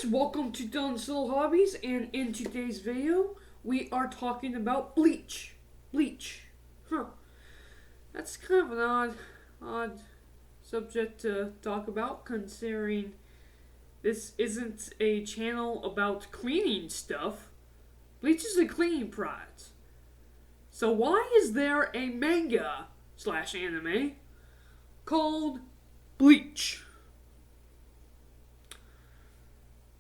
guys, welcome to Dylan's Little Hobbies, and in today's video, we are talking about Bleach. Bleach. That's kind of an odd subject to talk about, considering this isn't a channel about cleaning stuff. Bleach is a cleaning product. So why is there a manga / anime called Bleach?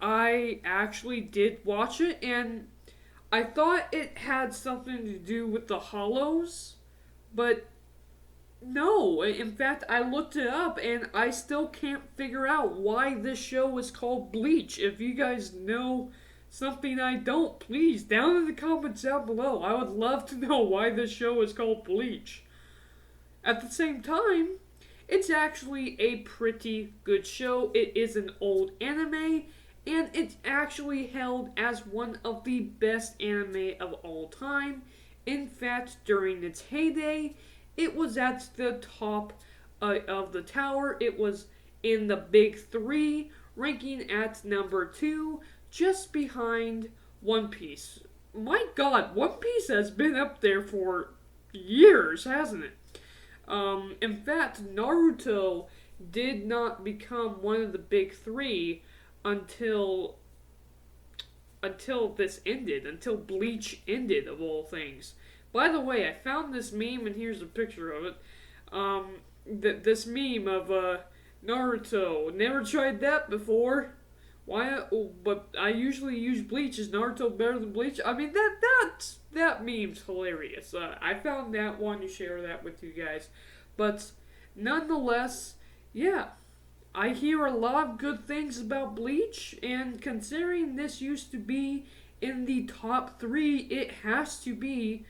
I actually did watch it, and I thought it had something to do with the hallows, but no. In fact, I looked it up, and I still can't figure out why this show is called Bleach. If you guys know something I don't, please, down in the comments down below. I would love to know why this show is called Bleach. At the same time, it's actually a pretty good show. It is an old anime, and it's actually held as one of the best anime of all time. In fact, during its heyday, it was at the top of the tower. It was in the big three, ranking at number 2, just behind One Piece. My god, One Piece has been up there for years, hasn't it? In fact, Naruto did not become one of the big three until this ended, until Bleach ended, of all things. By the way, I found this meme, and here's a picture of it. This meme of Naruto. Never tried that before. Why? But I usually use Bleach. Is Naruto better than Bleach? I mean, that meme's hilarious. I found that one to share that with you guys. But nonetheless, yeah. I hear a lot of good things about Bleach, and considering this used to be in the top 3, it has to be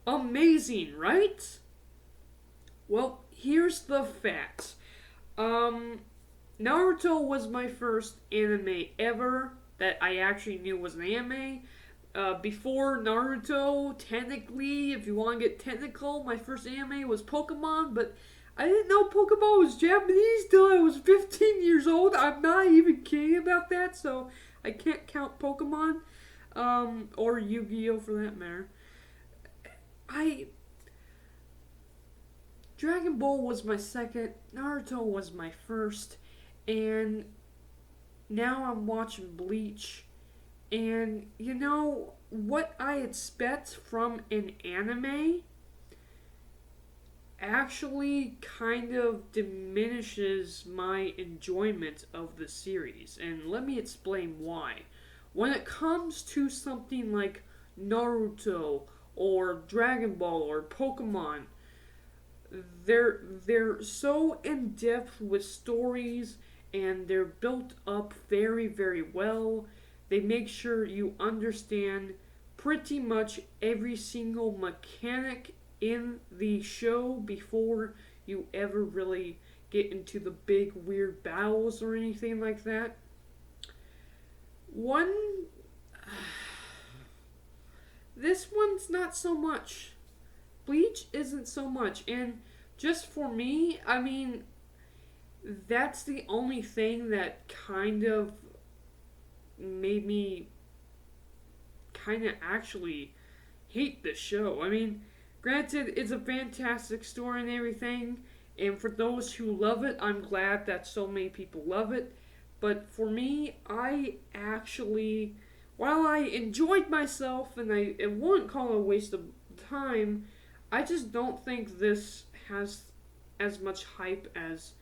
amazing, right? Well, here's the facts. Naruto was my first anime ever that I actually knew was an anime. Before Naruto, technically, if you want to get technical, my first anime was Pokemon, but I didn't know Pokemon was Japanese till I was 15 years old. I'm not even kidding about that, so I can't count Pokemon, or Yu-Gi-Oh! For that matter. Dragon Ball was my second, Naruto was my first, and now I'm watching Bleach, and you know, what I expect from an anime actually kind of diminishes my enjoyment of the series, and let me explain why. When it comes to something like Naruto or Dragon Ball or Pokemon, they're so in depth with stories, and they're built up very, very well. They make sure you understand pretty much every single mechanic in the show before you ever really get into the big weird battles or anything like that. This one's not so much. Bleach isn't so much, and just for me, I mean, that's the only thing that kind of made me kind of actually hate the show. I mean, granted, it's a fantastic story and everything, and for those who love it, I'm glad that so many people love it. But for me, I actually, while I enjoyed myself, and I wouldn't call it a waste of time, I just don't think this has as much hype as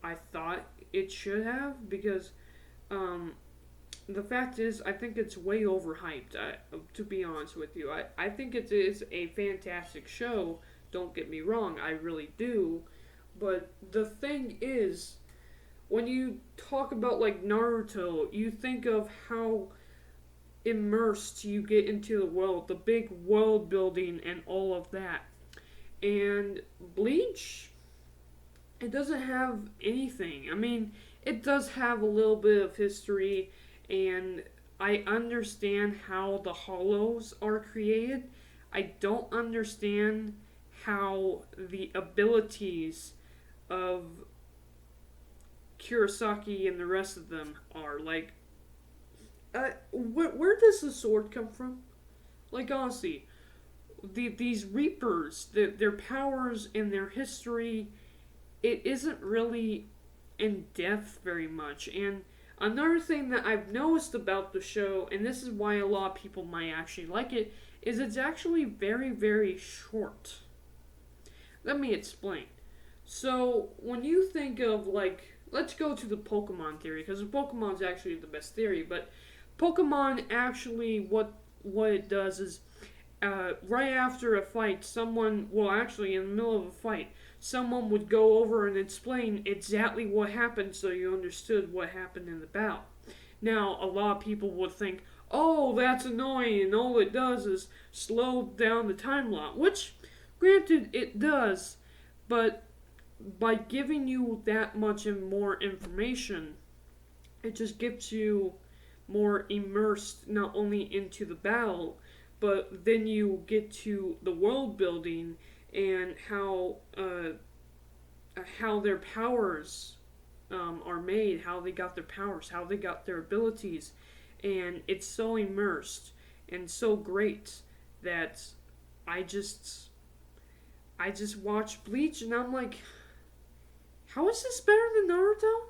I thought it should have, because the fact is, I think it's way overhyped, to be honest with you. I think it is a fantastic show, don't get me wrong, I really do, but the thing is, when you talk about like Naruto, you think of how immersed you get into the world, the big world building and all of that. And Bleach, it doesn't have anything. I mean, it does have a little bit of history, and I understand how the hallows are created. I don't understand how the abilities of Kurosaki and the rest of them are. Like, where does the sword come from? Like, honestly, these Reapers, their powers and their history, it isn't really in depth very much. And another thing that I've noticed about the show, and this is why a lot of people might actually like it, is it's actually very, very short. Let me explain. So, when you think of, like, let's go to the Pokemon theory, because Pokemon's actually the best theory, but Pokemon actually, what it does is, right after a fight, actually, in the middle of a fight, someone would go over and explain exactly what happened so you understood what happened in the battle. Now, a lot of people would think, oh, that's annoying, and all it does is slow down the timeline, which, granted, it does, but by giving you that much and more information, it just gets you more immersed not only into the battle, but then you get to the world building and how their powers are made, how they got their powers, how they got their abilities, and it's so immersed and so great that I just watch Bleach and I'm like, how is this better than Naruto?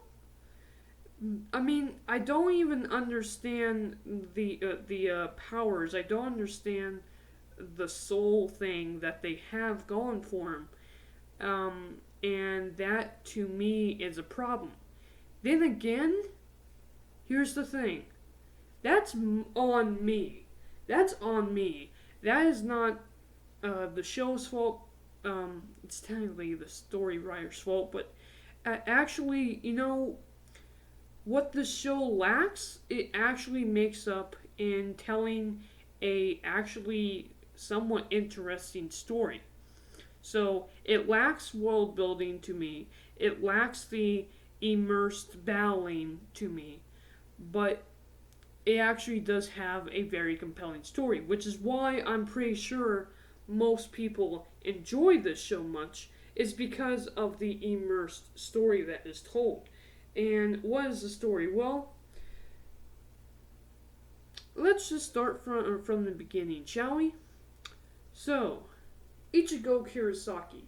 I mean, I don't even understand the powers. I don't understand the soul thing that they have going for them. And that, to me, is a problem. Then again, here's the thing. That's on me. That's on me. That is not the show's fault. It's technically the story writer's fault, but actually, what the show lacks, it actually makes up in telling a actually somewhat interesting story. So it lacks world building to me. It lacks the immersed battling to me. But it actually does have a very compelling story, which is why I'm pretty sure most people enjoy this show much, is because of the immersed story that is told. And what is the story? Well, let's just start from the beginning, shall we? So, Ichigo Kurosaki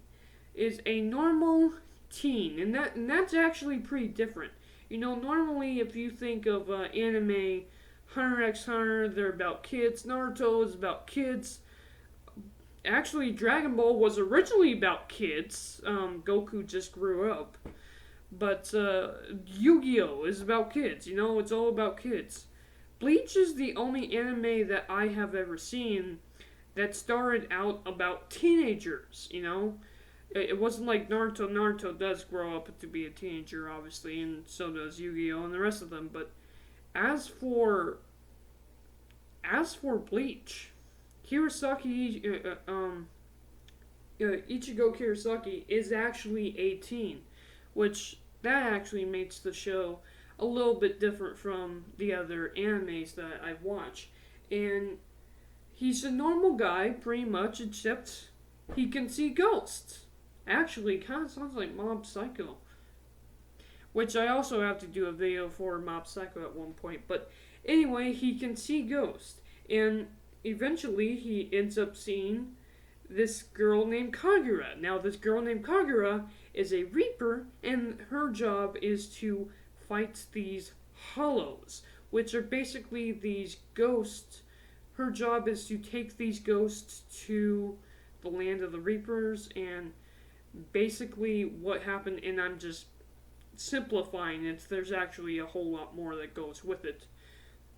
is a normal teen, and that's actually pretty different. Normally if you think of anime, Hunter x Hunter, they're about kids. Naruto is about kids. Actually, Dragon Ball was originally about kids. Goku just grew up. But Yu-Gi-Oh! Is about kids. It's all about kids. Bleach is the only anime that I have ever seen that started out about teenagers. It wasn't like Naruto. Naruto does grow up to be a teenager, obviously, and so does Yu-Gi-Oh! And the rest of them. But as for Bleach, Ichigo Kurosaki is actually 18, which that actually makes the show a little bit different from the other animes that I've watched. And he's a normal guy, pretty much, except he can see ghosts. Actually, kind of sounds like Mob Psycho, which I also have to do a video for Mob Psycho at one point. But anyway, he can see ghosts, and eventually he ends up seeing this girl named Kagura. Now, this girl named Kagura is a Reaper, and her job is to fight these hallows, which are basically these ghosts. Her job is to take these ghosts to the land of the Reapers, and basically what happened, and I'm just simplifying it, there's actually a whole lot more that goes with it.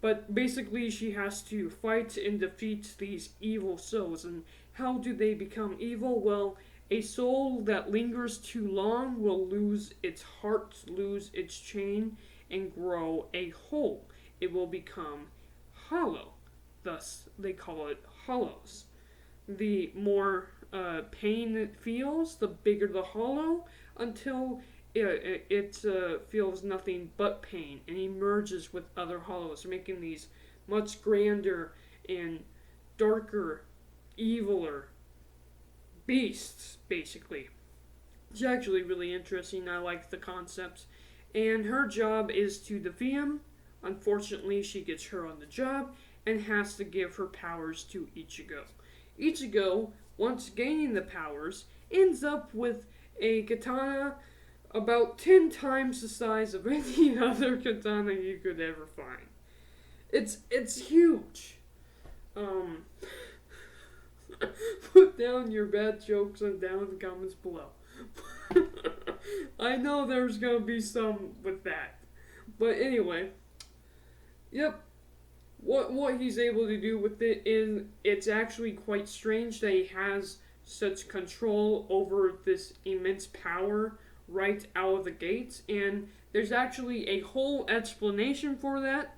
But basically she has to fight and defeat these evil souls. And how do they become evil? Well, a soul that lingers too long will lose its heart, lose its chain, and grow a hole. It will become hollow. Thus, they call it hallows. The more pain it feels, the bigger the hollow, until it feels nothing but pain and emerges with other hollows, making these much grander and darker, eviler beasts, basically. It's actually really interesting. I like the concepts. And her job is to defeat him, Unfortunately, she gets hurt on the job and has to give her powers to Ichigo. Ichigo, once gaining the powers, ends up with a katana about 10 times the size of any other katana you could ever find. It's huge. Um, Put down your bad jokes and down in the comments below. I know there's gonna be some with that. But anyway, yep. What he's able to do with it is it's actually quite strange that he has such control over this immense power right out of the gates, and there's actually a whole explanation for that.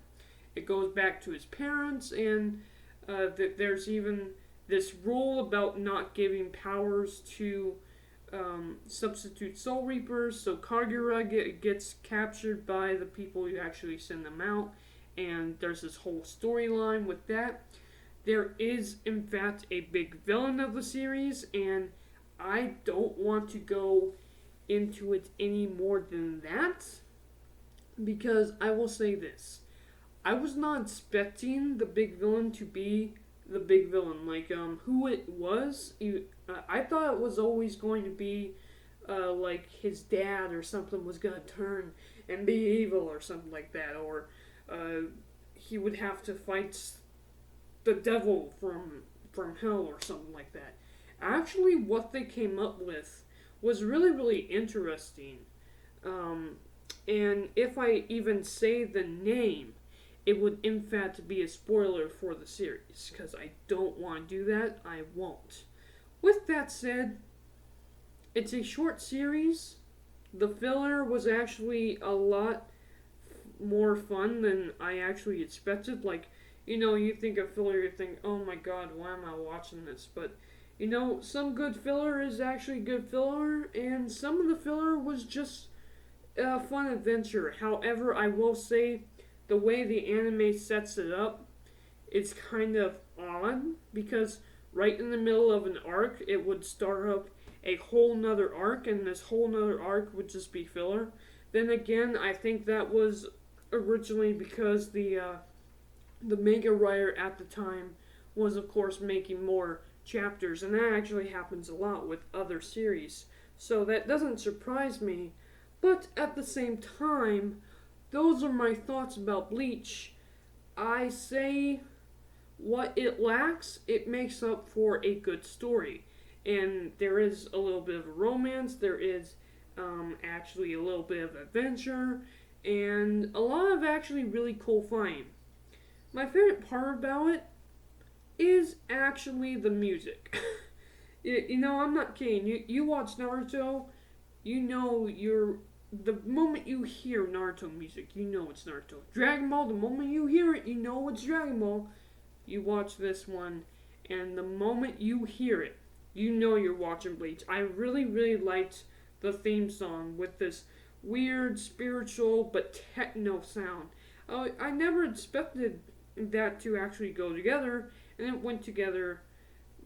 It goes back to his parents, and there's even this rule about not giving powers to substitute Soul Reapers, so Kagura gets captured by the people who actually send them out, and there's this whole storyline with that. There is, in fact, a big villain of the series, and I don't want to go into it any more than that, because I will say this. I was not expecting the big villain to be the big villain, like who it was. I thought it was always going to be like his dad or something was gonna turn and be evil or something like that, or he would have to fight the devil from hell or something like that. Actually, what they came up with was really, really interesting. And if I even say the name, it would in fact be a spoiler for the series, because I don't want to do that. I won't. With that said, it's a short series. The filler was actually a lot more fun than I actually expected. Like, you think of filler, you think, oh my god, why am I watching this? But, some good filler is actually good filler, and some of the filler was just a fun adventure. However, I will say, the way the anime sets it up, it's kind of odd, because right in the middle of an arc, it would start up a whole nother arc, and this whole nother arc would just be filler. Then again, I think that was originally because the manga writer at the time was, of course, making more chapters, and that actually happens a lot with other series. So that doesn't surprise me, but at the same time, those are my thoughts about Bleach. I say what it lacks, it makes up for a good story. And there is a little bit of a romance, there is actually a little bit of adventure, and a lot of actually really cool fighting. My favorite part about it is actually the music. I'm not kidding. You watch Naruto, the moment you hear Naruto music, you know it's Naruto. Dragon Ball, the moment you hear it, you know it's Dragon Ball. You watch this one, and the moment you hear it, you know you're watching Bleach. I really, really liked the theme song with this weird, spiritual, but techno sound. I never expected that to actually go together, and it went together,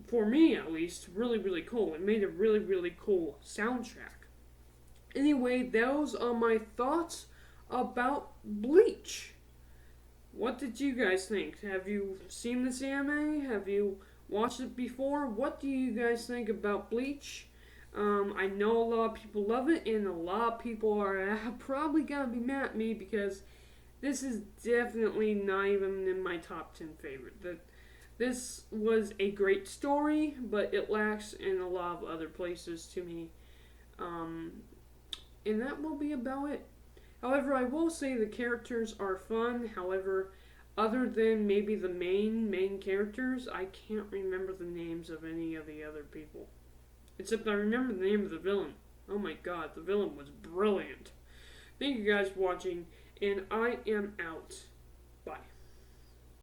for me at least, really, really cool. It made a really, really cool soundtrack. Anyway, those are my thoughts about Bleach. What did you guys think? Have you seen this anime? Have you watched it before? What do you guys think about Bleach? I know a lot of people love it, and a lot of people are probably gonna be mad at me, because this is definitely not even in my top 10 favorite. This was a great story, but it lacks in a lot of other places to me. And that will be about it. However, I will say the characters are fun. However, other than maybe the main characters, I can't remember the names of any of the other people. Except I remember the name of the villain. Oh my god, the villain was brilliant. Thank you guys for watching, and I am out.